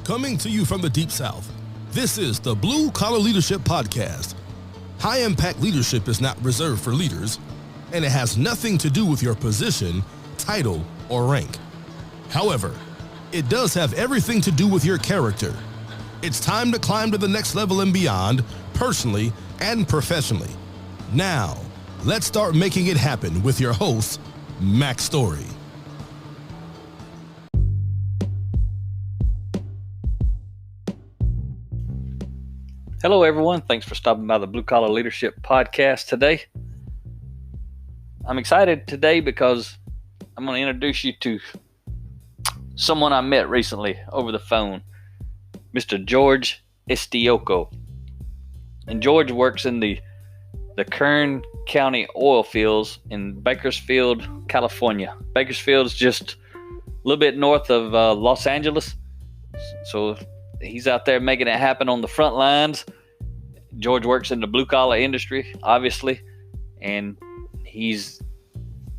Coming to you from the Deep South, this is the Blue Collar Leadership Podcast. High-impact leadership is not reserved for leaders, and it has nothing to do with your position, title, or rank. However, it does have everything to do with your character. It's time to climb to the next level and beyond, personally and professionally. Now, let's start making it happen with your host, Mac Story. Hello, everyone. Thanks for stopping by the Blue Collar Leadership Podcast today. I'm excited today because I'm going to introduce you to someone I met recently over the phone, Mr. George Estioko. And George works in the Kern County oil fields in Bakersfield, California. Bakersfield is just a little bit north of Los Angeles. So he's out there making it happen on the front lines. George works in the blue collar industry, obviously, and he's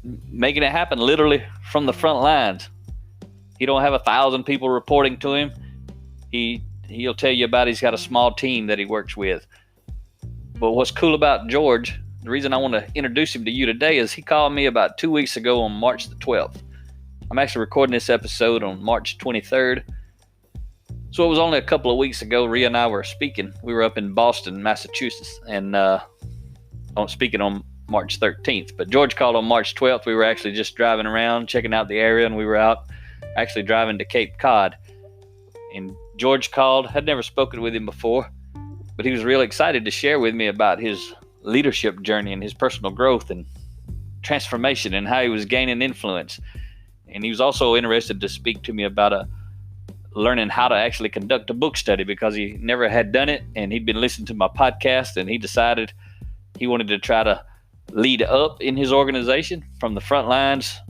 making it happen literally from the front lines. He don't have 1,000 people reporting to him. He'll tell you about he's got a small team that he works with. But what's cool about George, the reason I want to introduce him to you today is he called me about 2 weeks ago on March the 12th. I'm actually recording this episode on March 23rd. So it was only a couple of weeks ago, Rhea and I were speaking. We were up in Boston, Massachusetts, and speaking on March 13th. But George called on March 12th. We were actually just driving around, checking out the area, and we were out actually driving to Cape Cod. And George called. I'd never spoken with him before, but he was really excited to share with me about his leadership journey and his personal growth and transformation and how he was gaining influence. And he was also interested to speak to me about learning how to actually conduct a book study because he never had done it, and he'd been listening to my podcast, and he decided he wanted to try to lead up in his organization from the front lines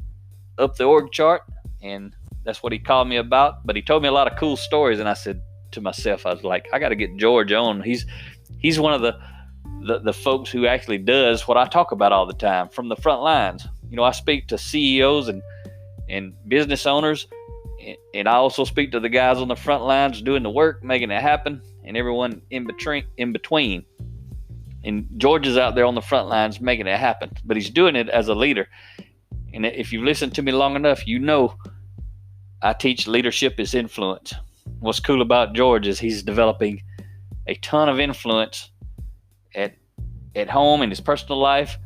up the org chart, and that's what he called me about. But he told me a lot of cool stories, and I said to myself, I was like, I got to get George on. He's one of the folks who actually does what I talk about all the time from the front lines. You know, I speak to CEOs and business owners, and I also speak to the guys on the front lines doing the work, making it happen, and everyone in between. And George is out there on the front lines making it happen, but he's doing it as a leader. And if you've listened to me long enough, you know I teach leadership is influence. What's cool about George is he's developing a ton of influence at home in his personal life.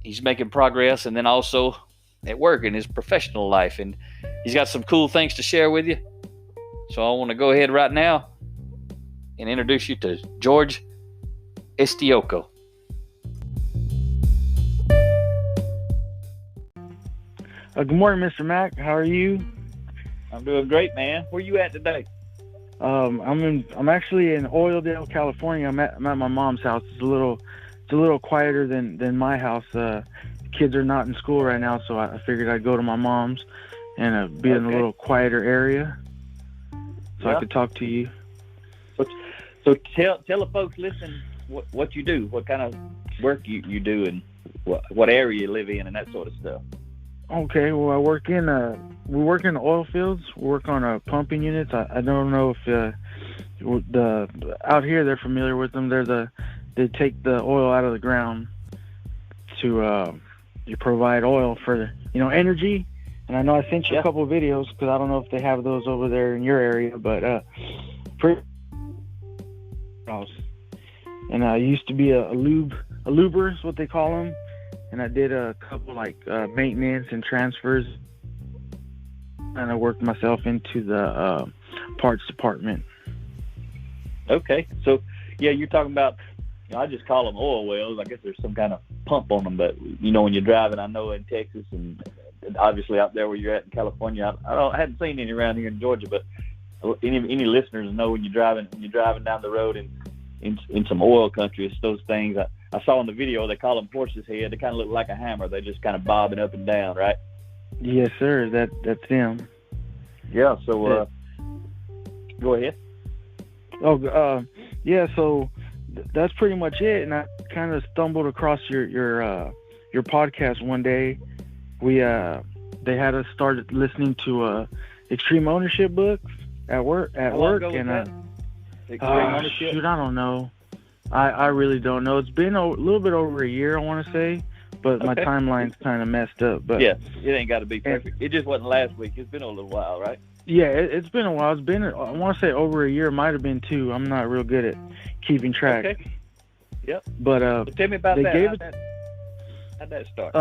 He's making progress, and then also at work in his professional life, and he's got some cool things to share with you. So I want to go ahead right now and introduce you to George Estioko. Good morning, Mr. Mack. How are you? I'm doing great, man. Where you at today? I'm actually in Oildale, California. I'm at my mom's house. It's a little quieter than my house. Kids are not in school right now, so I figured I'd go to my mom's and be in a little quieter area so I could talk to you. So tell the folks listen what you do, what kind of work you do, and what area you live in, and that sort of stuff. Okay, well, we work in the oil fields. We work on pumping units. I don't know if out here they're familiar with them. They take the oil out of the ground to you provide oil for energy. And I know I sent you a couple of videos because I don't know if they have those over there in your area, but and I used to be a luber is what they call them, and I did a couple maintenance and transfers, and I worked myself into the parts department. Okay, so yeah, you're talking about, I just call them oil wells. I guess there's some kind of pump on them, but when you're driving, I know in Texas and obviously out there where you're at in California, I hadn't seen any around here in Georgia, but any listeners know when you're driving down the road in some oil country, it's those things I saw in the video. They call them horse's head. They kind of look like a hammer. They just kind of bobbing up and down, right? Yes, sir. That's them. Yeah. So go ahead. Yeah. So that's pretty much it. And I kind of stumbled across your podcast one day. They had us started listening to extreme ownership books, At work, How long ago was and that? Extreme ownership? shoot, I don't know. I really don't know. It's been a little bit over a year, I want to say, but my Okay. timeline's kind of messed up. But Yeah, it ain't got to be perfect. It just wasn't last week. It's been a little while, right? yeah, it's been a while. It's been, I want to say over a year. It might have been 2. I'm not real good at keeping track. Okay. Yep. But So tell me about they that. gave How'd that start?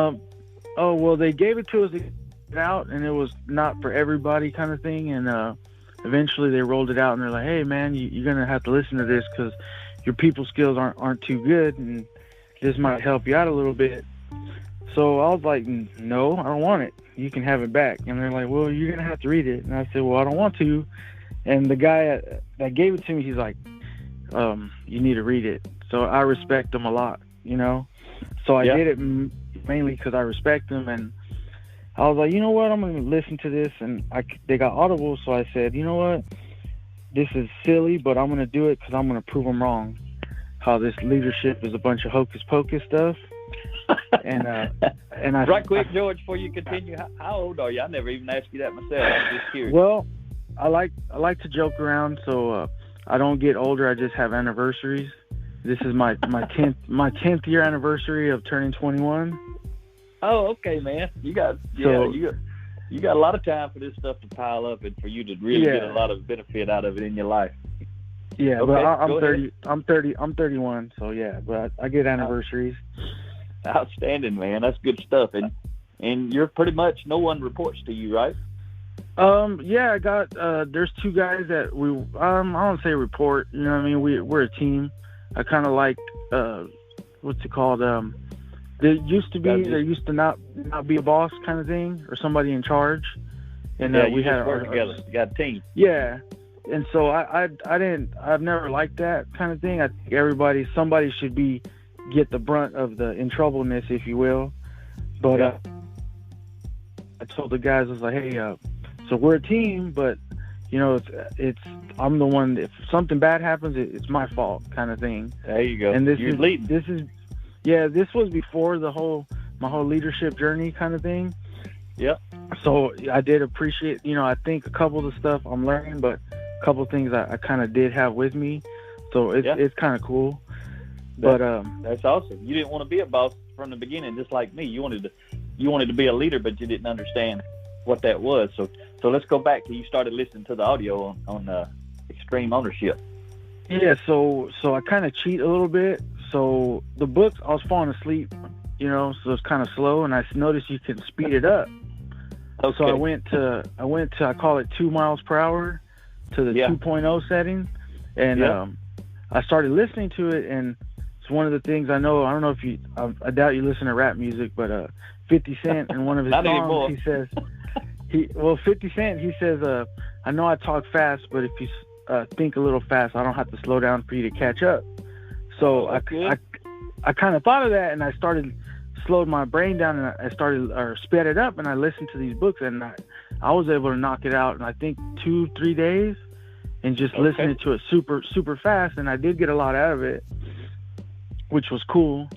oh well, they gave it to us to get it out, and it was not for everybody kind of thing. And eventually they rolled it out, and they're like, "Hey man, you're gonna have to listen to this because your people skills aren't too good, and this might help you out a little bit." So I was like, "No, I don't want it. You can have it back." And they're like, "Well, you're gonna have to read it." And I said, "Well, I don't want to." And the guy that gave it to me, he's like, "You need to read it." So I respect him a lot, you know. So I did it mainly because I respect him, and I was like, you know what, I'm going to listen to this, and they got Audible, so I said, you know what, this is silly, but I'm going to do it because I'm going to prove them wrong, how this leadership is a bunch of hocus-pocus stuff. And I right quick, George, before you continue, how old are you? I never even asked you that myself. I'm just curious. Well, I like to joke around, so I don't get older. I just have anniversaries. This is my 10th year anniversary of turning 21. Oh, okay, man. You got a lot of time for this stuff to pile up and for you to really get a lot of benefit out of it in your life. Yeah, okay, but I'm 30. I'm 31. So yeah, but I get anniversaries. Outstanding, man. That's good stuff. And you're pretty much, no one reports to you, right? Yeah, I got there's 2 guys that I don't say report. You know what I mean? We're a team. I kind of like what's it called? There used to not be a boss kind of thing or somebody in charge, and we had work together. You got a team. Yeah, and so I've never liked that kind of thing. I think somebody should get the brunt of the in troubleness, if you will. But I told the guys, I was like, hey, so we're a team, but you know, it's I'm the one. If something bad happens, it's my fault, kind of thing. There you go. And You're leading. This was before my whole leadership journey, kind of thing. Yep. So I did appreciate, you know, I think a couple of the stuff I'm learning, but a couple of things I kind of did have with me. So it's kind of cool. But that's awesome. You didn't want to be a boss from the beginning, just like me. You wanted to be a leader, but you didn't understand what that was. So let's go back to you started listening to the audio on extreme ownership. Yeah, so I kind of cheat a little bit. So the books, I was falling asleep, you know, so it's kind of slow, and I noticed you can speed it up. Okay. So I went to I call it 2 miles per hour to the 2.0 setting, and I started listening to it, and it's one of the things I don't know if I doubt you listen to rap music, but 50 Cent in one of his songs, anymore. he says, 50 Cent, he says, I know I talk fast, but if you think a little fast, I don't have to slow down for you to catch up. So I kind of thought of that, and I slowed my brain down, and I started sped it up, and I listened to these books, and I was able to knock it out in I think 2-3 days, and just listening to it super, super fast, and I did get a lot out of it, which was cool.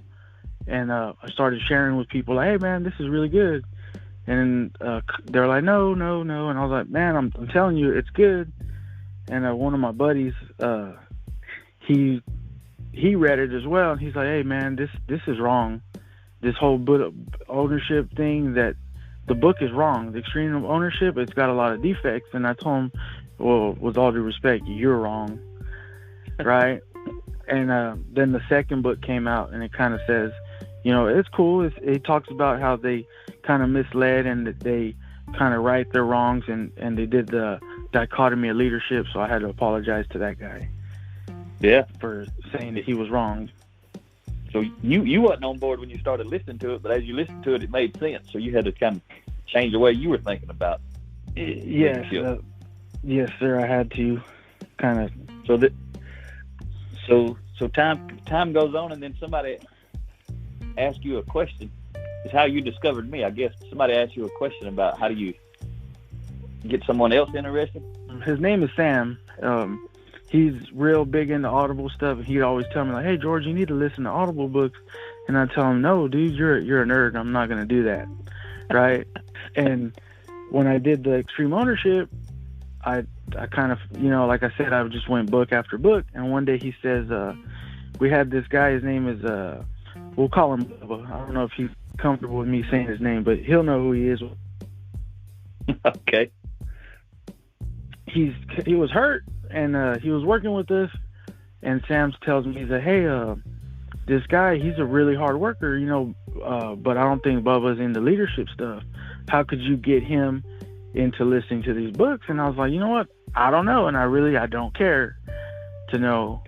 And I started sharing with people like, hey man, this is really good. And they're like, no. And I was like, man, I'm telling you, it's good. And one of my buddies, he read it as well, and he's like, hey man, this is wrong. This whole ownership thing, that the book is wrong. The extreme ownership, it's got a lot of defects. And I told him, well, with all due respect, you're wrong, right? And then the second book came out, and it kind of says, you know, it's cool. It talks about how they kind of misled, and that they kind of right their wrongs, and they did the dichotomy of leadership. So I had to apologize to that guy. Yeah. For saying that he was wrong. So you wasn't on board when you started listening to it, but as you listened to it, it made sense. So you had to kind of change the way you were thinking about it. Yes, sir. I had to kind of. So time goes on, and then somebody asks you a question. It's how you discovered me, I guess. Somebody asked you a question about how do you get someone else interested. His name is Sam. He's real big into Audible stuff, and he'd always tell me like, hey George, you need to listen to Audible books. And I tell him, no dude, you're a nerd, I'm not going to do that. Right. And when I did the extreme ownership, I kind of, like I said, I just went book after book. And one day he says, we had this guy, his name is, we'll call him Bubba. I don't know if he's comfortable with me saying his name, but he'll know who he is. Okay. He was hurt, and he was working with us. And Sam tells me, he's like, hey, this guy, he's a really hard worker, but I don't think Bubba's into leadership stuff. How could you get him into listening to these books? And I was like, you know what? I don't know. And I don't care to know.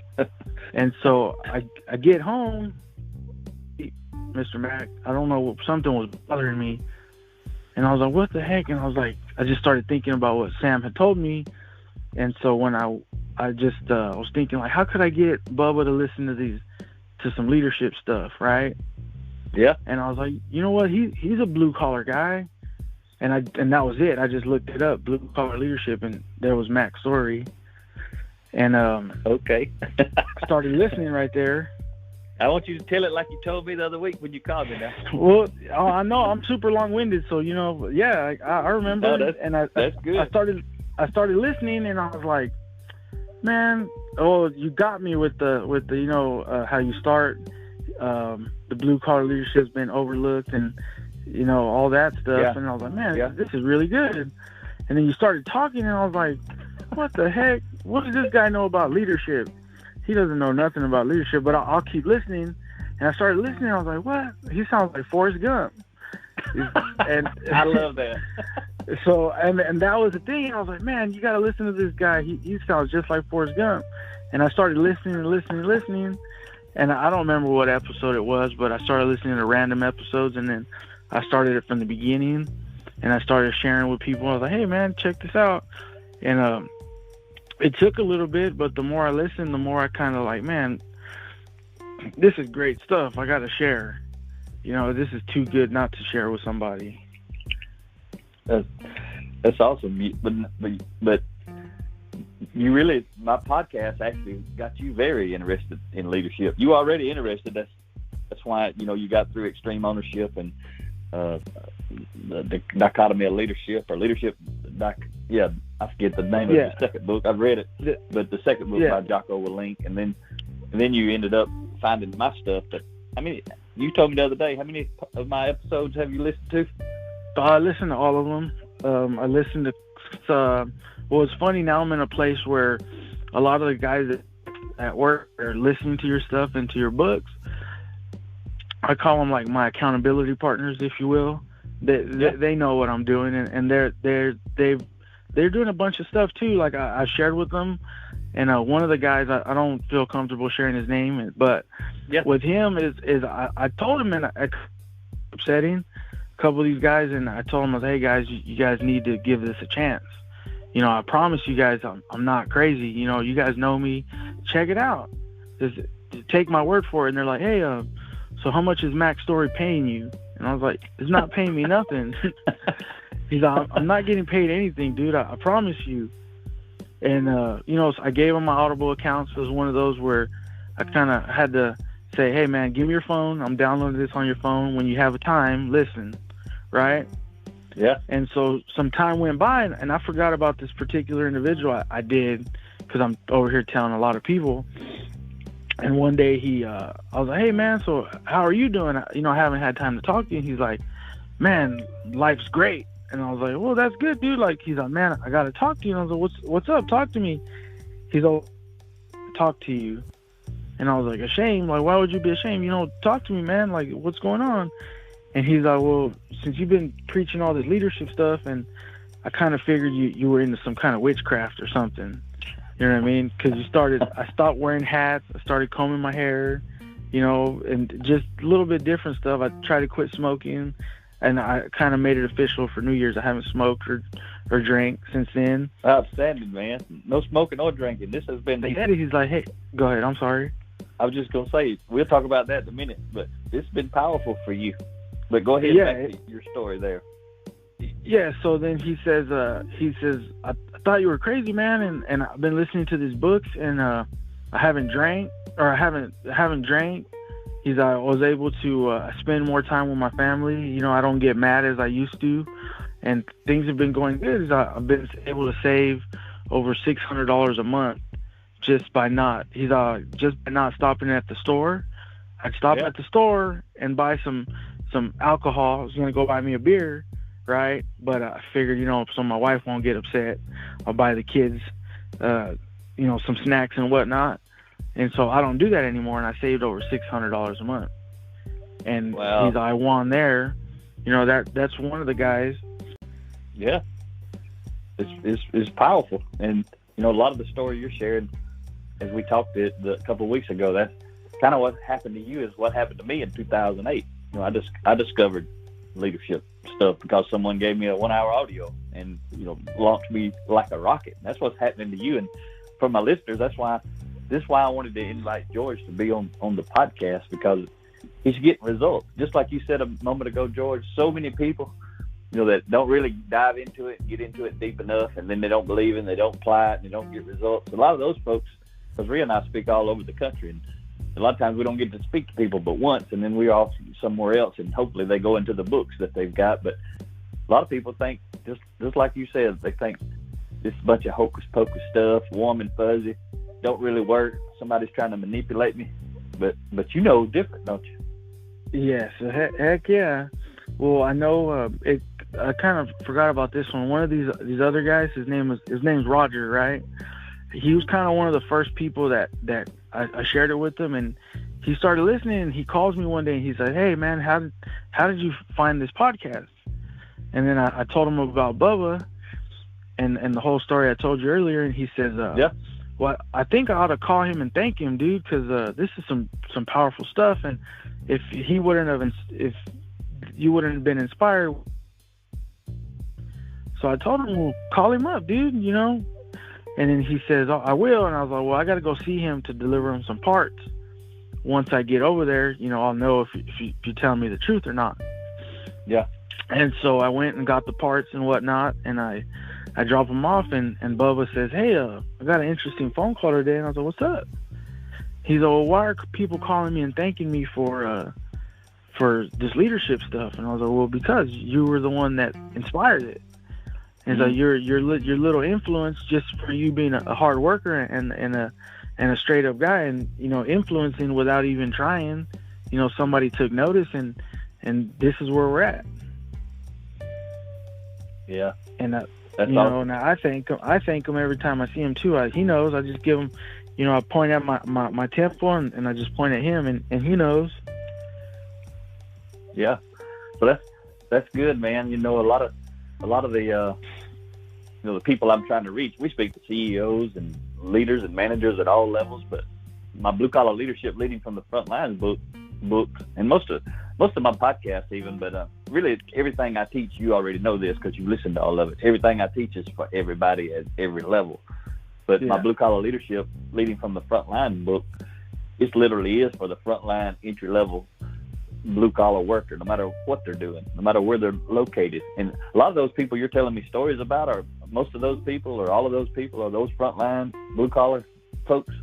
And so I get home, Mr. Mac, I don't know, something was bothering me. And I was like, what the heck? And I was like, I just started thinking about what Sam had told me. And so when I was thinking, like, how could I get Bubba to listen to some leadership stuff, right? Yeah. And I was like, you know what? He's a blue collar guy. And that was it. I just looked it up, blue collar leadership, and there was Mac's story. And okay. I started listening right there. I want you to tell it like you told me the other week when you called me now. Well, I know I'm super long-winded, so yeah, I remember. No, that's good. I started listening, and I was like, man, you got me with the how you start. The blue collar leadership's been overlooked, and all that stuff. Yeah. And I was like, man, this is really good. And then you started talking, and I was like, what the heck? What does this guy know about leadership? He doesn't know nothing about leadership, but I'll keep listening. And I started listening, and I was like, what? He sounds like Forrest Gump. And I love that. So, and that was the thing. I was like, man, you got to listen to this guy. He sounds just like Forrest Gump. And I started listening. And I don't remember what episode it was, but I started listening to random episodes, and then I started it from the beginning, and I started sharing with people. I was like, hey, man, check this out. And it took a little bit, but the more I listened, the more I kind of like, man, this is great stuff. I got to share. This is too good not to share with somebody. That's awesome. But you really, my podcast actually got you very interested in leadership. You already interested. That's why you got through Extreme Ownership and the Dichotomy of Leadership, or Leadership. I forget the name of the second book. I've read it, but the second book by Jocko Willink, and then you ended up finding my stuff. But you told me the other day, how many of my episodes have you listened to? I listened to all of them. I listened to. Well, it's funny now. I'm in a place where a lot of the guys at work are listening to your stuff and to your books. I call them like my accountability partners, if you will. They know what I'm doing, and they're doing a bunch of stuff too. Like I shared with them, and one of the guys, I don't feel comfortable sharing his name, but with him is I told him in a setting, a couple of these guys, and I told him, I was, hey guys, you guys need to give this a chance. I promise you guys, I'm not crazy. You guys know me. Check it out. Just take my word for it. And they're like, hey, so how much is Mac's story paying you? And I was like, it's not paying me nothing. He's like, I'm not getting paid anything, dude. I promise you. And, so I gave him my Audible account. So it was one of those where I kind of had to say, hey, man, give me your phone. I'm downloading this on your phone. When you have a time, listen, right? Yeah. And so some time went by, and I forgot about this particular individual. I did, because I'm over here telling a lot of people. And one day I was like, hey, man, so how are you doing? I haven't had time to talk to you. And he's like, man, life's great. And I was like, well, that's good, dude. Like, he's like, man, I got to talk to you. And I was like, what's up? Talk to me. He's like, talk to you. And I was like, ashamed? Like, why would you be ashamed? Talk to me, man. Like, what's going on? And he's like, well, since you've been preaching all this leadership stuff, and I kind of figured you were into some kind of witchcraft or something. You know what I mean? Because I stopped wearing hats. I started combing my hair, and just a little bit different stuff. I tried to quit smoking, and I kind of made it official for New Year's. I haven't smoked or drank since then. Outstanding, man. No smoking or drinking. This has been... He's like, hey, go ahead. I'm sorry. I was just going to say, we'll talk about that in a minute, but it's been powerful for you. But go ahead, back to your story there. Yeah, so then he says, I thought you were crazy, man, and I've been listening to these books, and I haven't drank. He's I was able to spend more time with my family. I don't get mad as I used to, and things have been going good. I've been able to save over $600 a month just by not stopping at the store. I'd stop at the store and buy some alcohol. I was gonna go buy me a beer, right? But I figured, so my wife won't get upset, I'll buy the kids, some snacks and whatnot. And so I don't do that anymore, and I saved over $600 a month. And wow. I won there. That's one of the guys. Yeah, it's powerful, and a lot of the story you're sharing, as we talked a couple of weeks ago, that's kind of what happened to you is what happened to me in 2008. I discovered leadership stuff because someone gave me a 1-hour audio and launched me like a rocket. That's what's happening to you. And for my listeners, that's why I wanted to invite George to be on the podcast, because he's getting results. Just like you said a moment ago, George, so many people, that don't really dive into it and get into it deep enough, and then they don't believe it, and they don't apply it, and they don't get results. A lot of those folks, because Rhea and I speak all over the country, and a lot of times we don't get to speak to people but once, and then we're off somewhere else, and hopefully they go into the books that they've got. But a lot of people think, just like you said, they think this is a bunch of hocus pocus stuff, warm and fuzzy, don't really work. Somebody's trying to manipulate me. But different, don't you? Yes, heck yeah. Well, I know I kind of forgot about this one. One of these other guys, his name's Roger, right? He was kind of one of the first people that I shared it with him, and he started listening. And he calls me one day and he said, "Hey man, how did you find this podcast?" And then I told him about Bubba and the whole story I told you earlier, and he says, "Yeah, well, I think I ought to call him and thank him, dude, because this is some powerful stuff. And if you wouldn't have been inspired." So I told him, "Well, call him up, dude, And then he says, "Oh, I will." And I was like, "Well, I got to go see him to deliver him some parts. Once I get over there, I'll know if you're telling me the truth or not." Yeah. And so I went and got the parts and whatnot, and I drop them off, and Bubba says, "Hey, I got an interesting phone call today." And I was like, "What's up?" He's like, "Well, why are people calling me and thanking me for this leadership stuff?" And I was like, "Well, because you were the one that inspired it." And so your little influence, just for you being a hard worker and a straight up guy, and influencing without even trying, somebody took notice, and this is where we're at. Yeah. And that's awesome. Now I thank him every time I see him too. He knows. I just give him, I point at my temple, and I just point at him, and he knows. Yeah. Well, that's good, man. A lot of the the people I'm trying to reach, we speak to CEOs and leaders and managers at all levels, but my Blue Collar Leadership Leading from the Front Lines book, and most of my podcasts even, but really everything I teach, you already know this because you listened to all of it. Everything I teach is for everybody at every level. But my Blue Collar Leadership Leading from the Front Line book, it literally is for the frontline entry level blue collar worker, no matter what they're doing, no matter where they're located. And a lot of those people you're telling me stories about are most of those people, or all of those people, are those frontline blue collar folks.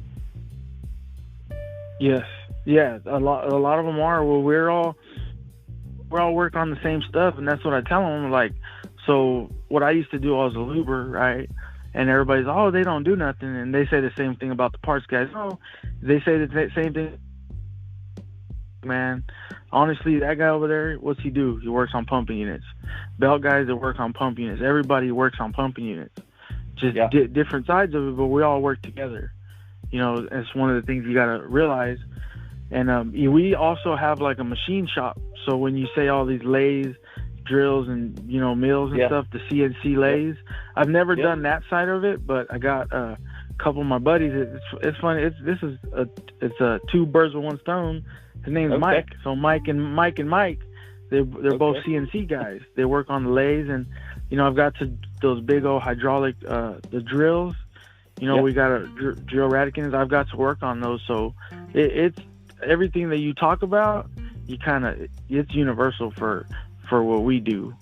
Yes, yeah, a lot of them are. Well, we're all working on the same stuff, and that's what I tell them. Like, so what I used to do, I was a luber, right? And everybody's, "Oh, they don't do nothing," and they say the same thing about the parts guys. No, they say the same thing. Man, honestly, that guy over there, what's he do? He works on pumping units. Belt guys that work on pumping units. Everybody works on pumping units. Just different sides of it, but we all work together. It's one of the things you got to realize. And we also have like a machine shop. So when you say all these lathes, drills, and mills and stuff, the CNC lathes, I've never done that side of it, but I got a couple of my buddies. It's funny. It's two birds with one stone. His name's Mike. So Mike and Mike, they're both CNC guys. They work on the lathes, and I've got those big old hydraulic the drills. We got a drill Radicans. I've got to work on those. So it's everything that you talk about. It's universal for what we do,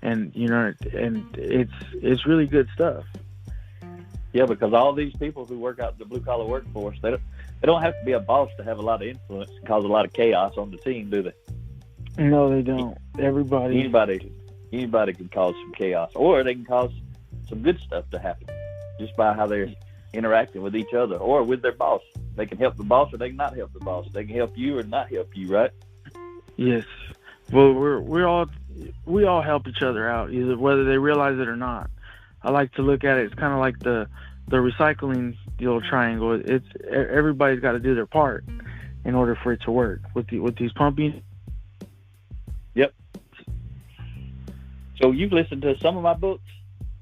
and and it's really good stuff. Yeah, because all these people who work out the blue collar workforce, they don't have to be a boss to have a lot of influence and cause a lot of chaos on the team, do they? No, they don't. Anybody can cause some chaos, or they can cause some good stuff to happen. just by how they're interacting with each other or with their boss. They can help the boss or they can not help the boss. They can help you or not help you, right? Yes. Well, we all help each other out, either whether they realize it or not. I like to look at it. It's kind of like the recycling triangle. It's everybody's got to do their part in order for it to work with these pumping. Yep. So you've listened to some of my books?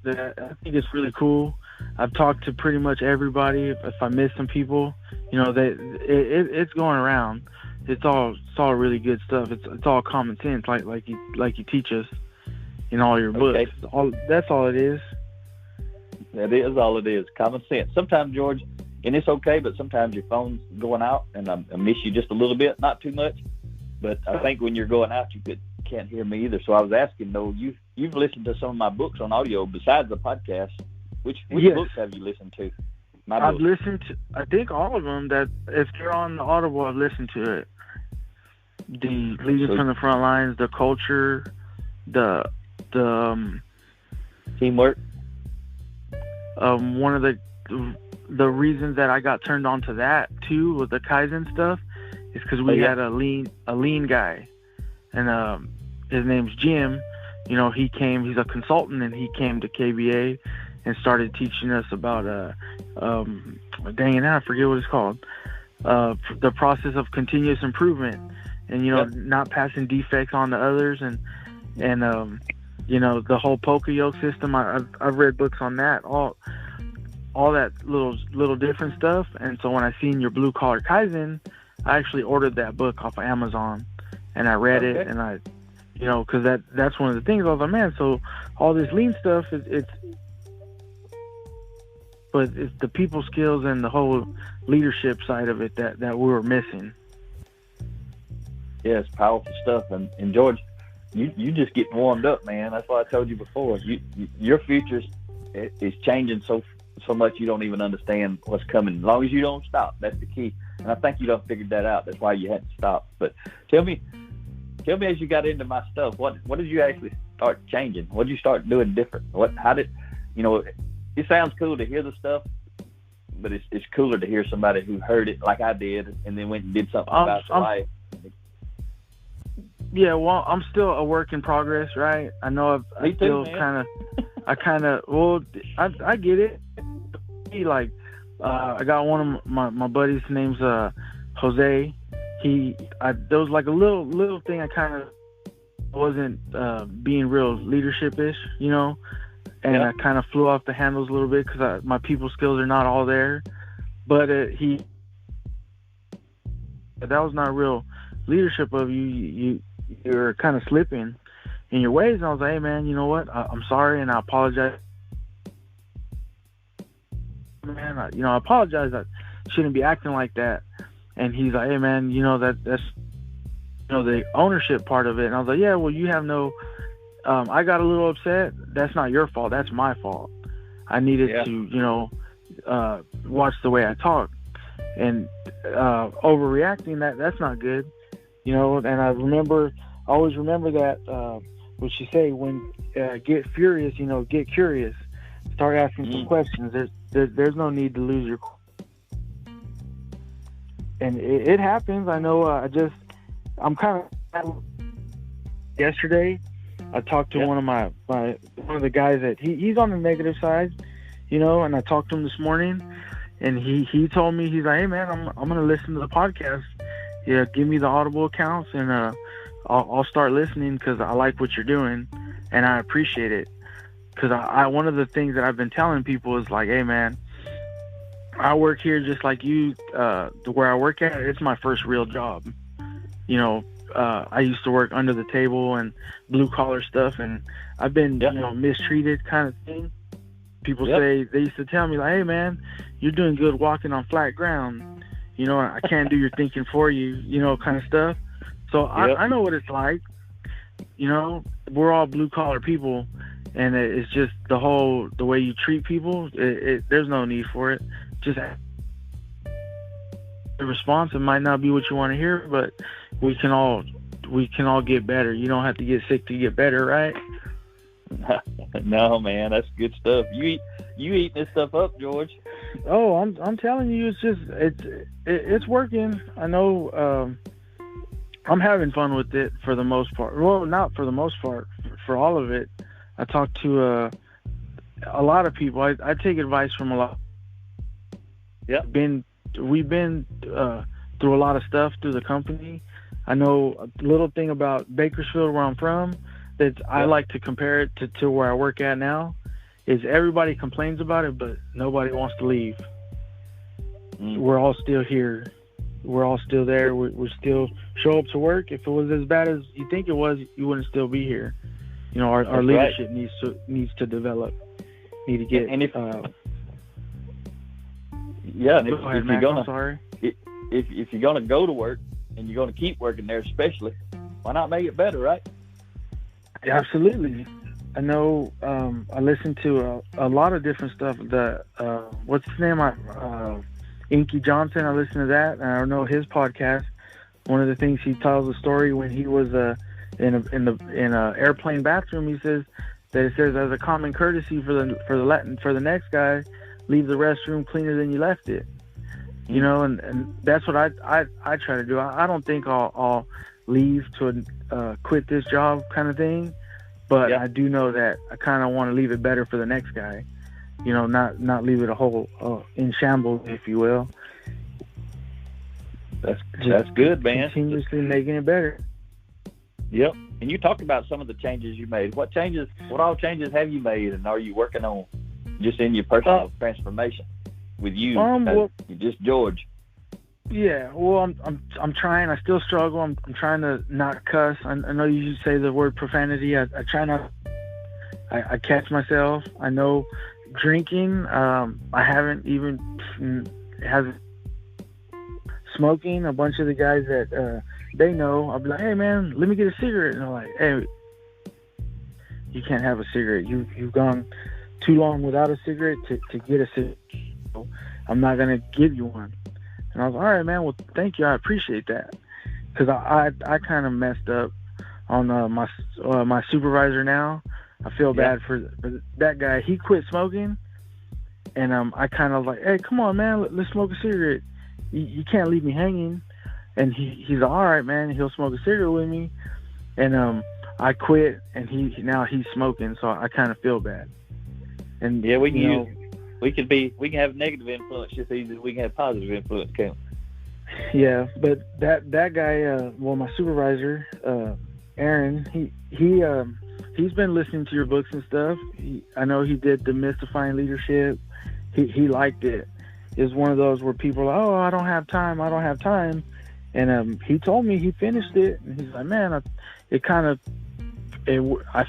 I think it's really cool. I've talked to pretty much everybody. If I miss some people, it's going around. It's all really good stuff. It's all common sense, like you teach us in all your books. That's all it is. That is all it is. Common sense. Sometimes, George, and it's okay, but sometimes your phone's going out, and I miss you just a little bit, not too much. But I think when you're going out, you can't hear me either. So I was asking, though, you've listened to some of my books on audio besides the podcast. Which yes. books have you listened to? I've listened to, I think, all of them. That if they're on the Audible, I've listened to it. The Leading from the Front Lines, the Culture, the Teamwork. One of the reasons that I got turned on to that too with the Kaizen stuff is because we had a lean guy, and his name's Jim. He came. He's a consultant, and he came to KBA and started teaching us about dang it, I forget what it's called. The process of continuous improvement, and not passing defects on to others, and the whole poker yoke system. I've read books on that, all that little different stuff. And so when I seen your Blue Collar Kaizen, I actually ordered that book off of Amazon, and I read it, and I, because that's one of the things. I was like, man, so all this lean stuff but it's the people skills and the whole leadership side of it that we were missing. Yeah, it's powerful stuff. And George, you just getting warmed up, man. That's why I told you before. Your future is changing so much you don't even understand what's coming. As long as you don't stop, that's the key. And I think you done figured that out. That's why you hadn't stopped. But tell me as you got into my stuff, what did you actually start changing? What did you start doing different? It sounds cool to hear the stuff, but it's cooler to hear somebody who heard it like I did and then went and did something about their life. Yeah, well, I'm still a work in progress, right? I know I get it. I got one of my buddies, his name's Jose. There was like a little thing I kind of wasn't being real leadership-ish, and I kind of flew off the handles a little bit because my people skills are not all there. But that was not real leadership of you. You're kind of slipping in your ways. And I was like, hey, man, you know what? I'm sorry, and I apologize. Man, I apologize. I shouldn't be acting like that. And he's like, hey, man, that's the ownership part of it. And I was like, yeah, well, you have no. I got a little upset. That's not your fault. That's my fault. I needed to, watch the way I talk. And overreacting, that's not good. And I always remember that, what you say, when get furious, get curious. Start asking some questions. There's no need to lose your. And it happens. I know. I'm kind of. Yesterday, I talked to one of the guys that he's on the negative side, and I talked to him this morning, and he told me, he's like, hey man, I'm gonna listen to the podcast. Yeah, give me the Audible accounts, and I'll start listening because I like what you're doing, and I appreciate it. Because I one of the things that I've been telling people is like, hey man, I work here just like you. Where I work at, it's my first real job. I used to work under the table and blue collar stuff, and I've been mistreated kind of thing. People say, they used to tell me like, hey man, you're doing good walking on flat ground. I can't do your thinking for you, kind of stuff. So I know what it's like. We're all blue collar people, and it's just the way you treat people. There's no need for it. Just the response, it might not be what you want to hear, but we can all get better. You don't have to get sick to get better, right? No, man, that's good stuff. You eating this stuff up, George? Oh, I'm telling you, it's working. I know. I'm having fun with it for the most part. Well, not for the most part, for all of it. I talked to a lot of people. I take advice from a lot. Yeah. We've been through a lot of stuff through the company. I know a little thing about Bakersfield, where I'm from, that I like to compare it to where I work at now, is everybody complains about it, but nobody wants to leave. We're all still here. We're all still there. We still show up to work. If it was as bad as you think it was, you wouldn't still be here. You know, our leadership needs to develop. Need to get. And if you're gonna go to work and you're gonna keep working there, especially, why not make it better, right? Absolutely. I know. I listen to a lot of different stuff. What's his name? Inky Johnson. I listen to that, and I know his podcast. One of the things he tells a story when he was in a airplane bathroom. He says that it says, as a common courtesy for the next guy, leave the restroom cleaner than you left it. You know, and that's what I try to do. I don't think I'll leave to quit this job kind of thing, but I do know that I kind of want to leave it better for the next guy. You know, not leave it a whole in shambles, if you will. That's good, man. Continuously making it better. Yep. And you talked about some of the changes you made. What all changes have you made, and are you working on just in your personal transformation with you? You're just George. Yeah. Well, I'm trying. I still struggle. I'm trying to not cuss. I know you say the word profanity. I try not. I catch myself. I know drinking. I haven't even smoking. A bunch of the guys that they know, I'll be like, hey man, let me get a cigarette, and they're like, hey, you can't have a cigarette. You've gone too long without a cigarette to get a cigarette. So I'm not gonna give you one. And I was like, all right, man. Well, thank you. I appreciate that, because I kind of messed up on my supervisor now. I feel bad for that guy. He quit smoking, and I kind of like, hey, come on, man, let's smoke a cigarette. You can't leave me hanging. And he's all right, man. He'll smoke a cigarette with me, and I quit, and he's smoking, so I kind of feel bad. And we can have negative influence just as easy as we can have positive influence, can't we? Yeah, but that guy, my supervisor, Aaron, he's been listening to your books and stuff. I know he did Demystifying Leadership. He liked it. It's one of those where people are like, oh, I don't have time. And he told me he finished it. And he's like, man, I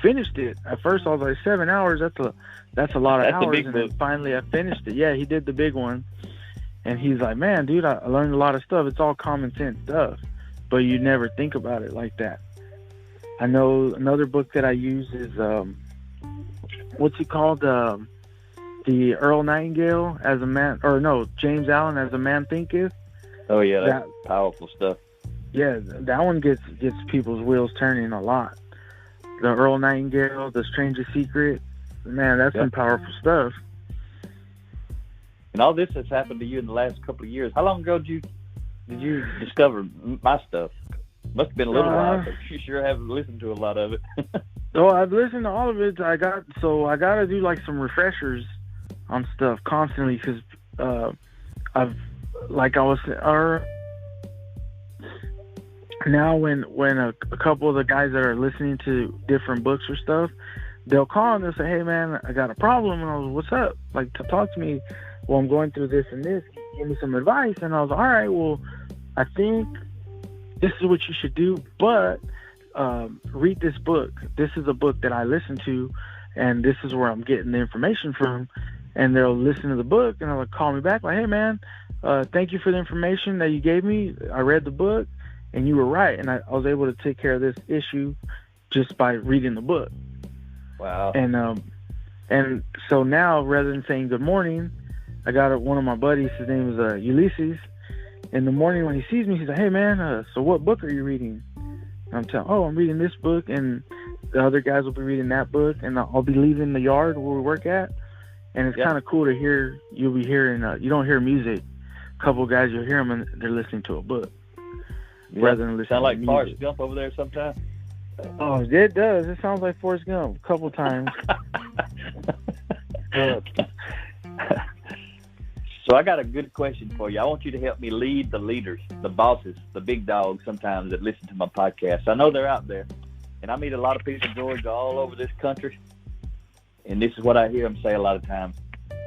finished it. At first I was like, 7 hours, that's a lot of hours. And then finally I finished it. Yeah, he did the big one. And he's like, man, dude, I learned a lot of stuff. It's all common sense stuff, but you never think about it like that. I know another book that I use is, what's it called? The Earl Nightingale as a man, or no, James Allen As a Man Thinketh. Oh yeah, that's powerful stuff. Yeah, that one gets people's wheels turning a lot. The Earl Nightingale, The Strangest Secret, man, that's some powerful stuff. And all this has happened to you in the last couple of years. How long ago did you discover my stuff? Must have been a little while, but you sure haven't listened to a lot of it. Oh, I've listened to all of it. I got to do like some refreshers on stuff constantly, because now when a couple of the guys that are listening to different books or stuff, they'll call and they'll say, hey man, I got a problem. And I was like, what's up? Like, talk to me. Well, I'm going through this and this. Give me some advice. And I was like, all right, well, I think this is what you should do, but read this book. This is a book that I listen to, and this is where I'm getting the information from. And they'll listen to the book, and they'll call me back like, hey man, thank you for the information that you gave me. I read the book, and you were right, and I was able to take care of this issue just by reading the book. Wow. And so now, rather than saying good morning, I got one of my buddies, his name is Ulysses. In the morning when he sees me, he's like, hey man, so what book are you reading? And I'm telling, I'm reading this book, and the other guys will be reading that book, and I'll be leaving the yard where we work at, and it's kind of cool to hear. You'll be hearing. You don't hear music. A couple of guys, you'll hear them, and they're listening to a book rather than listening. Sound like to Forrest music. Gump over there sometimes. Oh, it does. It sounds like Forrest Gump a couple times. So I got a good question for you. I want you to help me lead the leaders, the bosses, the big dogs sometimes that listen to my podcast. I know they're out there, and I meet a lot of people, George, all over this country, and this is what I hear them say a lot of times.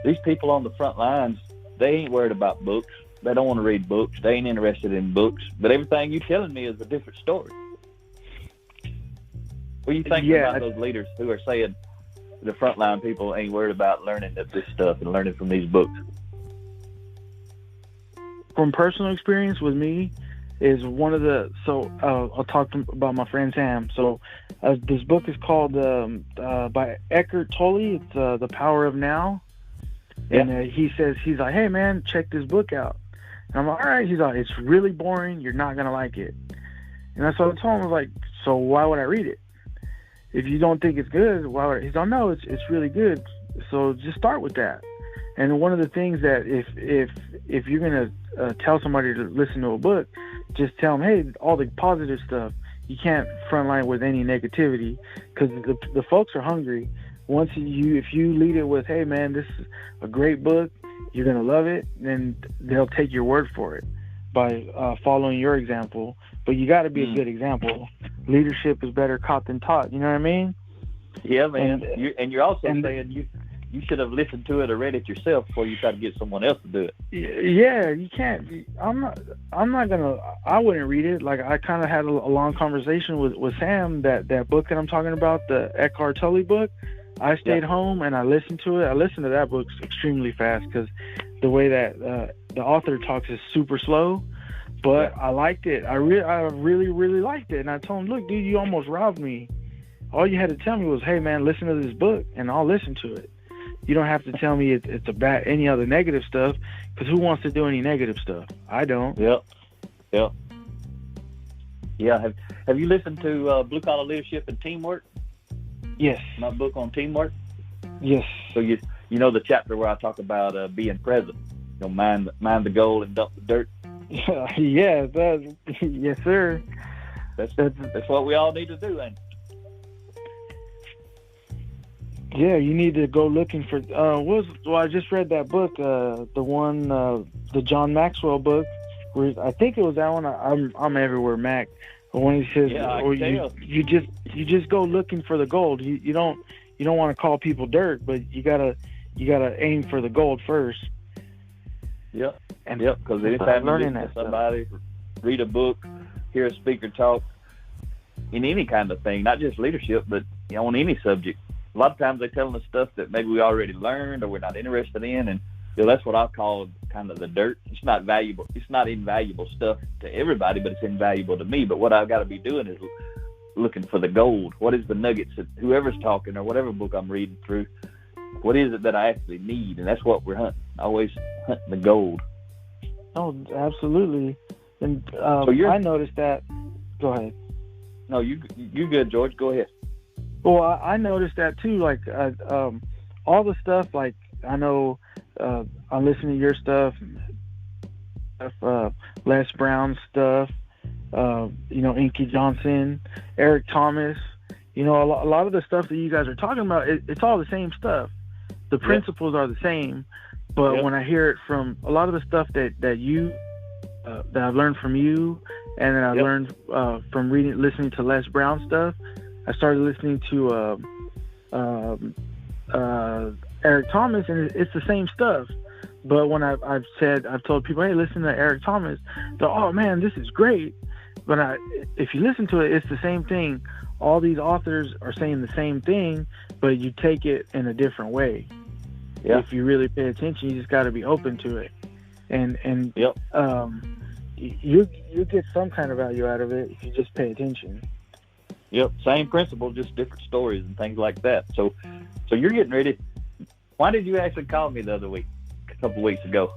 These people on the front lines, they ain't worried about books. They don't want to read books. They ain't interested in books. But everything you're telling me is a different story. What do you think about those leaders who are saying the frontline people ain't worried about learning this stuff and learning from these books? From personal experience with me, is one of the I'll talk about my friend Sam. So this book is called by Eckhart Tolle. It's The Power of Now, and he's like, hey man, check this book out. And I'm like, all right. He's like, it's really boring. You're not gonna like it. And that's what I told him. I was like, so why would I read it? If you don't think it's good, why would I? He's like, no, it's really good. So just start with that. And one of the things that if you're gonna tell somebody to listen to a book, just tell them, hey, all the positive stuff. You can't frontline with any negativity, because the folks are hungry. If you lead it with, hey man, this is a great book, you're gonna love it, then they'll take your word for it by following your example. But you got to be a good example. Leadership is better caught than taught. You know what I mean? Yeah, man. You're also saying you should have listened to it or read it yourself before you try to get someone else to do it. Yeah, you can't. I wouldn't read it. Like, I kind of had a long conversation with Sam, that book that I'm talking about, the Eckhart Tolle book. I stayed home and I listened to it. I listened to that book extremely fast, because the way that the author talks is super slow, but I liked it. I really, really liked it. And I told him, look, dude, you almost robbed me. All you had to tell me was, hey man, listen to this book, and I'll listen to it. You don't have to tell me it's about any other negative stuff, because who wants to do any negative stuff? I don't. Yep. Yeah. Have you listened to Blue Collar Leadership and Teamwork? Yes. My book on teamwork? Yes. So you know the chapter where I talk about being present. You know, mind the goal and dump the dirt. Yeah. Yes, sir. That's what we all need to do, ain't it? Yeah, you need to go looking for. I just read that book, the John Maxwell book. Where I think it was that one. I'm everywhere, Mac. But when he says, you just go looking for the gold. You don't want to call people dirt, but you gotta aim for the gold first. Yep. Because anytime you listen to somebody, read a book, hear a speaker talk, in any kind of thing, not just leadership, but on any subject. A lot of times they're telling us stuff that maybe we already learned or we're not interested in, and that's what I call kind of the dirt. It's not valuable. It's not invaluable stuff to everybody, but it's invaluable to me. But what I've got to be doing is looking for the gold. What is the nuggets that whoever's talking or whatever book I'm reading through, what is it that I actually need? And that's what we're hunting. Always hunting the gold. Oh, absolutely. And I noticed that. Go ahead. No, you good, George. Go ahead. Well, I noticed that too. Like all the stuff. Like, I know I'm listening to your stuff, Les Brown stuff. Inky Johnson, Eric Thomas. A lot of the stuff that you guys are talking about, it's all the same stuff. The principles are the same, but when I hear it from a lot of the stuff that I've learned from you, and then I learned from listening to Les Brown stuff, I started listening to Eric Thomas, and it's the same stuff. But when I've told people, hey, listen to Eric Thomas, they're, oh man, this is great. But if you listen to it, it's the same thing. All these authors are saying the same thing, but you take it in a different way. Yeah. If you really pay attention, you just got to be open to it, and you get some kind of value out of it if you just pay attention. Yep, same principle, just different stories and things like that. So you're getting ready. Why did you actually call me the other week, a couple weeks ago?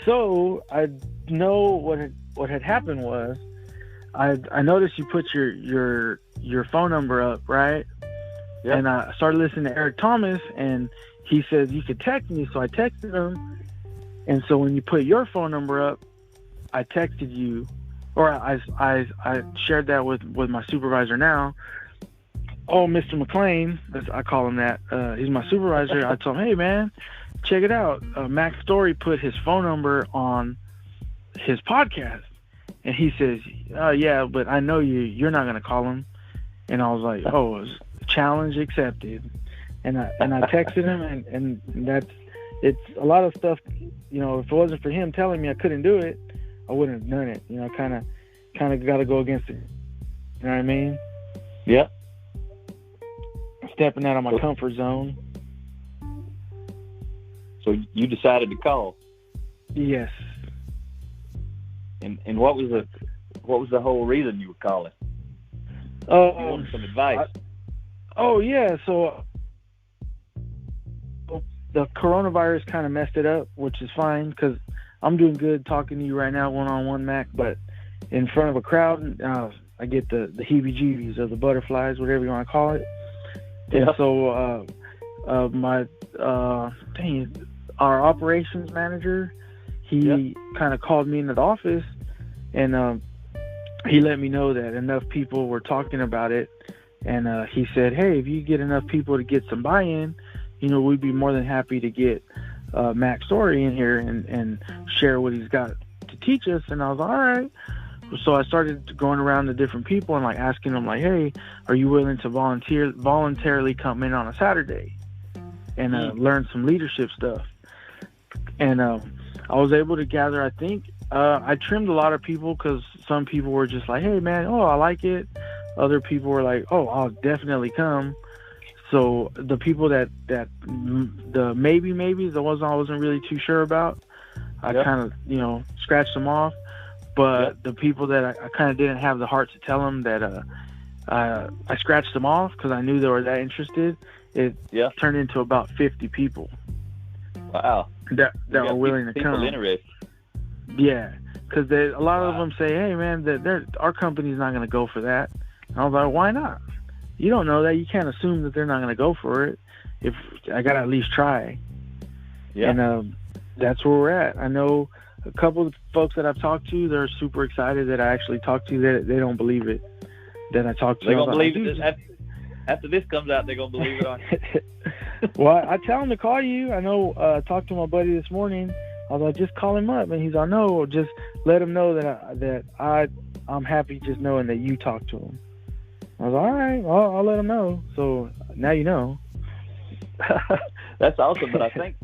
So I know what had happened was I noticed you put your phone number up, right? Yep. And I started listening to Eric Thomas, and he says you could text me, so I texted him. And so when you put your phone number up, I texted you, or I shared that with my supervisor now. Oh, Mr. McLean, I call him that. He's my supervisor. I told him, hey man, check it out. Mac Story put his phone number on his podcast, and he says, yeah, but I know you're not gonna call him. And I was like, oh, challenge accepted. And I texted him, and it's a lot of stuff. You know, if it wasn't for him telling me I couldn't do it, I wouldn't have done it. You know, kind of got to go against it. You know what I mean? Yep. Stepping out of my comfort zone. So you decided to call. Yes. And what was the whole reason you were calling? You wanted some advice. Yeah. So the coronavirus kind of messed it up, which is fine because I'm doing good talking to you right now, one-on-one, Mac. But in front of a crowd, I get the heebie-jeebies or the butterflies, whatever you want to call it. Yeah. And so our operations manager, he kind of called me into the office, and he let me know that enough people were talking about it. And he said, hey, if you get enough people to get some buy-in, you know, we'd be more than happy to get Mac Story in here and share what he's got to teach us. And I was like, all right. So I started going around to different people and like asking them like, hey, are you willing to voluntarily come in on a Saturday and learn some leadership stuff? And I was able to gather, I think, I trimmed a lot of people because some people were just like, hey man, I like it. Other people were like, I'll definitely come. So the people that the maybe the ones I wasn't really too sure about, I kind of, scratched them off. But the people that I kind of didn't have the heart to tell them that I scratched them off because I knew they were that interested. It turned into about 50 people. Wow. That were willing to come. Interested. Yeah, because a lot of them say, hey man, our company's not going to go for that. And I was like, why not? You don't know that. You can't assume that they're not going to go for it. If I got to at least try. Yeah. And that's where we're at. I know a couple of folks that I've talked to, they're super excited that I actually talked to. They don't believe it that I talked to. They're going to believe it. After this comes out, they're going to believe it on you. Well, I tell them to call you. I know I talked to my buddy this morning. I was like, just call him up. And he's like, no, just let him know that I'm happy just knowing that you talked to him. I was like, all right, I'll let him know. So now you know. That's awesome. But I think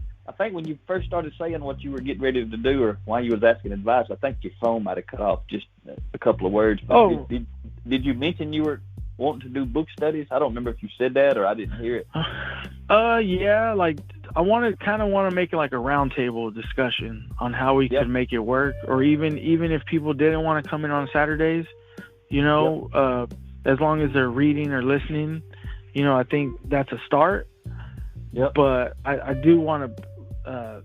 when you first started saying what you were getting ready to do or why you was asking advice, I think your phone might have cut off just a couple of words. But did you mention you were wanting to do book studies? I don't remember if you said that or I didn't hear it. Yeah, like I want to make it like a roundtable discussion on how we could make it work, or even if people didn't want to come in on Saturdays, as long as they're reading or listening, I think that's a start. Yep. But I do want to,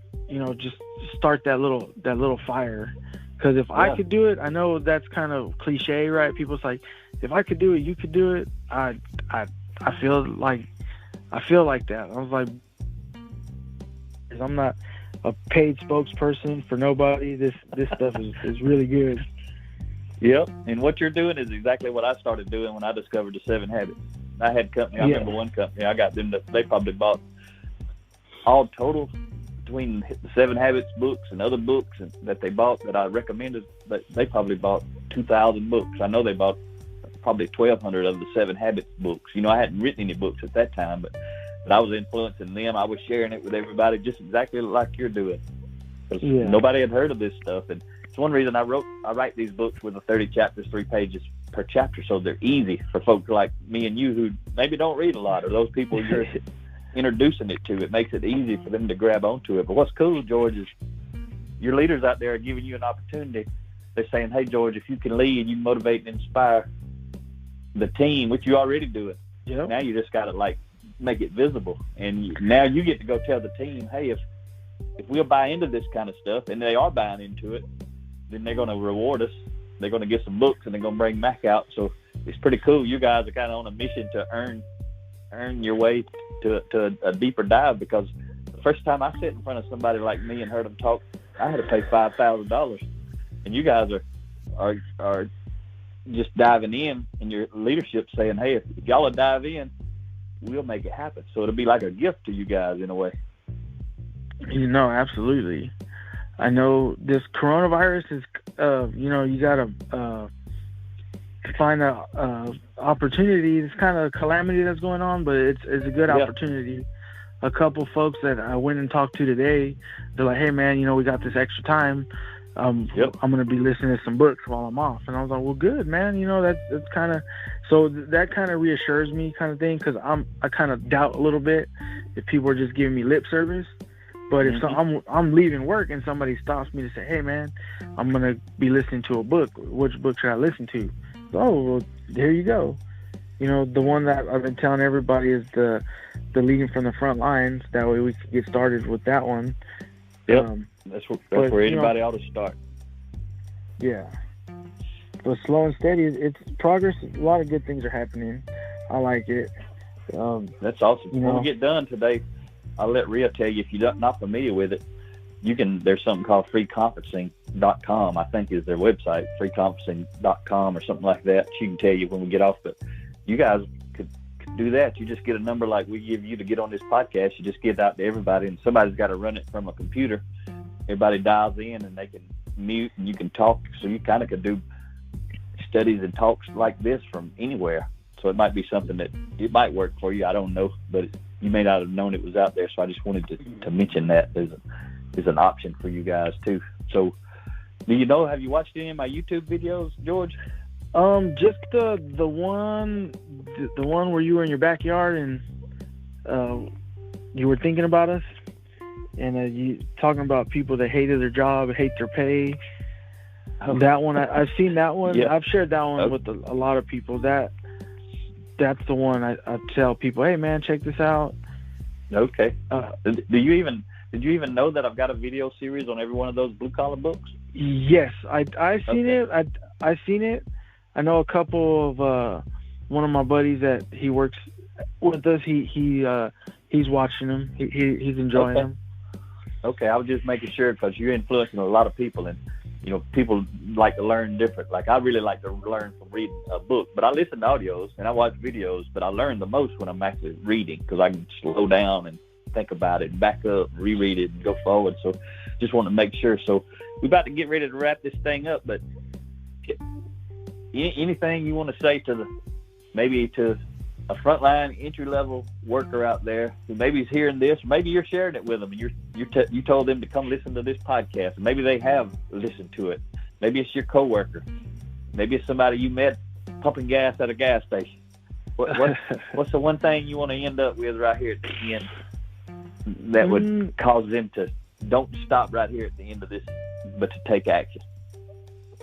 just start that little fire, because if I could do it, I know that's kind of cliche, right? People's like, if I could do it, you could do it. I feel like that. I was like, I'm not a paid spokesperson for nobody. This stuff is really good. Yep, and what you're doing is exactly what I started doing when I discovered the 7 Habits. I had company. I remember one company. I got them. They probably bought all total between the 7 Habits books and other books that they bought that I recommended. But they probably bought 2,000 books. I know they bought probably 1,200 of the 7 Habits books. I hadn't written any books at that time, but I was influencing them. I was sharing it with everybody, just exactly like you're doing. Because nobody had heard of this stuff, and it's one reason I write these books with 30 chapters, 3 pages per chapter, so they're easy for folks like me and you who maybe don't read a lot, or those people you're introducing it to. It makes it easy for them to grab onto it. But what's cool, George, is your leaders out there are giving you an opportunity. They're saying, hey, George, if you can lead, you can motivate and inspire the team, which you're already doing. Yep. Now you just got to make it visible, and now you get to go tell the team, hey, if we'll buy into this kind of stuff, and they are buying into it, then they're going to reward us they're going to get some books and they're going to bring Mac out. So it's pretty cool. You guys are kind of on a mission to earn your way to a deeper dive, because the first time I sat in front of somebody like me and heard them talk, I had to pay $5,000, and you guys are just diving in, and your leadership saying, hey, if y'all will dive in, we'll make it happen. So it'll be like a gift to you guys in a way. Absolutely. I know this coronavirus is, you got to find a opportunity. It's kind of a calamity that's going on, but it's a good opportunity. A couple folks that I went and talked to today, they're like, hey, man, we got this extra time. I'm going to be listening to some books while I'm off. And I was like, well, good, man. That's kind of, so that kind of reassures me kind of thing, because I kind of doubt a little bit if people are just giving me lip service. But if I'm leaving work and somebody stops me to say, hey, man, I'm going to be listening to a book. Which book should I listen to? Oh, well, there you go. The one that I've been telling everybody is the Leading from the Front Lines. That way we can get started with that one. Yep. That's where anybody ought to start. Yeah. But slow and steady, it's progress. A lot of good things are happening. I like it. That's awesome. When we get done today, I'll let Rhea tell you, if you're not familiar with it, there's something called freeconferencing.com, I think is their website, freeconferencing.com or something like that. She can tell you when we get off, but you guys could do that. You just get a number like we give you to get on this podcast. You just get it out to everybody, and somebody's got to run it from a computer. Everybody dials in, and they can mute, and you can talk. So you kind of could do studies and talks like this from anywhere. So it might be something that it might work for you. I don't know, but you may not have known it was out there. So I just wanted to mention that is an option for you guys too. So have you watched any of my YouTube videos, George? Just the one where you were in your backyard and you were thinking about us, and you talking about people that hated their job, hate their pay. That one, I've seen that one. Yeah. I've shared that one with a lot of people. That's the one I tell people, hey man, check this out. Okay. Did you even know that I've got a video series on every one of those blue collar books? Yes, I seen it. I seen it. I know a couple of one of my buddies that he works with us. He's watching them. He's enjoying them. Okay, I was just making sure, because you're influencing a lot of people, and people like to learn different. Like I really like to learn from reading a book, but I listen to audios and I watch videos, but I learn the most when I'm actually reading, because I can slow down and think about it and back up, reread it and go forward. So just want to make sure. So we're about to get ready to wrap this thing up, but anything you want to say to a frontline entry-level worker out there who maybe is hearing this, or maybe you're sharing it with them, and you told them to come listen to this podcast, and maybe they have listened to it. Maybe it's your coworker. Maybe it's somebody you met pumping gas at a gas station. What's the one thing you want to end up with right here at the end that would cause them to don't stop right here at the end of this, but to take action?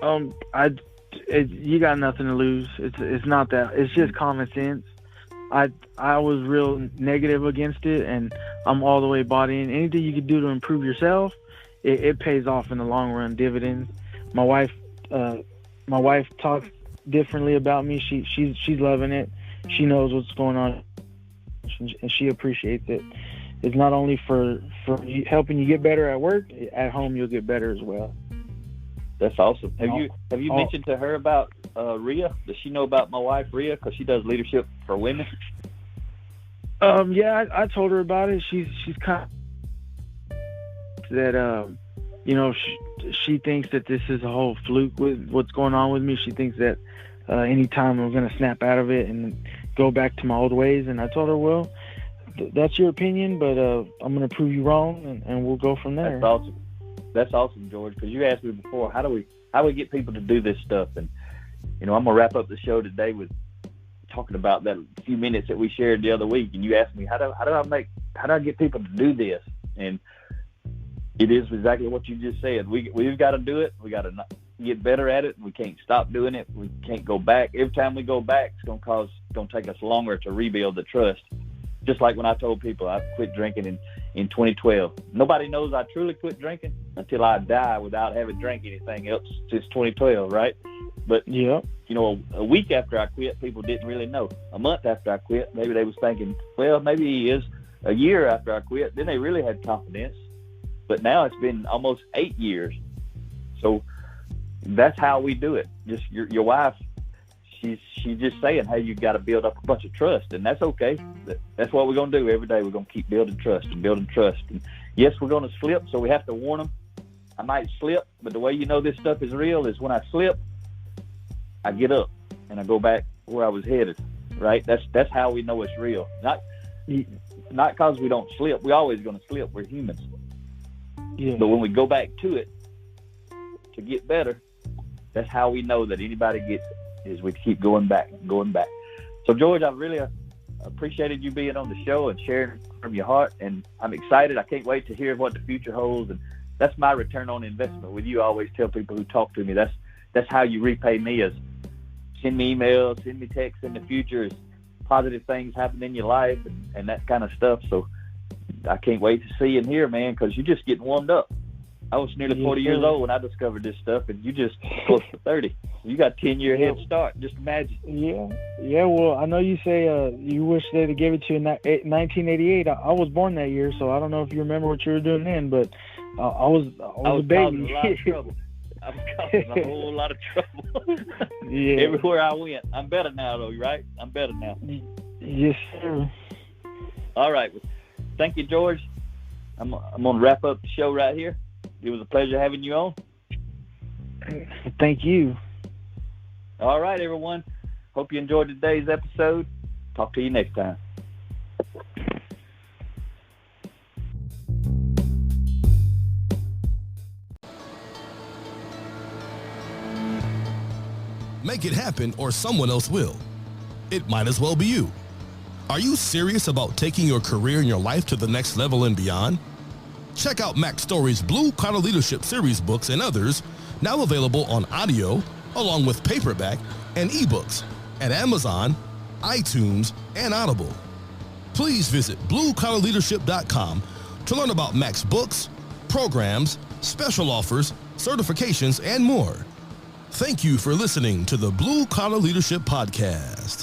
You got nothing to lose. It's not that. It's just common sense. I was real negative against it, and I'm all the way bought in. Anything you can do to improve yourself, it pays off in the long run, dividends. My wife talks differently about me. She's loving it. She knows what's going on, and she appreciates it. It's not only for helping you get better at work. At home, you'll get better as well. That's awesome. Have you mentioned to her about Rhea? Does she know about my wife Rhea, because she does leadership for women? Yeah, I told her about it. She's kind of that she thinks that this is a whole fluke with what's going on with me. She thinks that anytime I'm going to snap out of it and go back to my old ways. And I told her, well, that's your opinion, but I'm going to prove you wrong, and we'll go from there. That's awesome, George, because you asked me before, how do we get people to do this stuff? And, I'm going to wrap up the show today with talking about that few minutes that we shared the other week. And you asked me, how do I get people to do this? And it is exactly what you just said. We've got to do it. We got to get better at it. We can't stop doing it. We can't go back. Every time we go back, it's going to take us longer to rebuild the trust. Just like when I told people I quit drinking in 2012. Nobody knows I truly quit drinking until I die without having drank anything else since 2012, right? But Yeah. you know, a week after I quit, people didn't really know. A month after I quit, maybe they was thinking, well, maybe he is. A year after I quit, then they really had confidence. But now it's been almost 8 years. So that's how we do it. Just your wife, she's just saying, hey, you got to build up a bunch of trust, and that's okay. That's what we're gonna do every day. We're gonna keep building trust and building trust. And yes, we're gonna slip, so we have to warn them. I might slip, but the way you know this stuff is real is when I slip, I get up and I go back where I was headed. Right? That's how we know it's real. Not because we don't slip. We're always going to slip. We're humans. Yeah. But when we go back to it to get better, that's how we know that anybody gets it, is we keep going back. So, George, I really appreciated you being on the show and sharing from your heart. And I'm excited. I can't wait to hear what the future holds. And that's my return on investment with you. I always tell people who talk to me, that's how you repay me, is send me emails, send me texts in the future, is positive things happen in your life and that kind of stuff. So I can't wait to see and hear, man, because you're just getting warmed up. I was nearly 40 years old when I discovered this stuff, and you just close to 30. You got a 10-year head start. Just imagine. Yeah. Well, I know you say you wish they'd have gave it to you in 1988. I was born that year, so I don't know if you remember what you were doing then, but I was a baby. I was causing a lot of trouble. I was causing a whole lot of trouble. Yeah. Everywhere I went. I'm better now, though, right? I'm better now. Yes, sir. All right. Thank you, George. I'm going to wrap up the show right here. It was a pleasure having you on. Thank you. All right, everyone. Hope you enjoyed today's episode. Talk to you next time. Make it happen or someone else will. It might as well be you. Are you serious about taking your career and your life to the next level and beyond? Check out Mac Story's Blue Collar Leadership series books and others, now available on audio, along with paperback and ebooks at Amazon, iTunes, and Audible. Please visit bluecollarleadership.com to learn about Mac's books, programs, special offers, certifications, and more. Thank you for listening to the Blue Collar Leadership Podcast.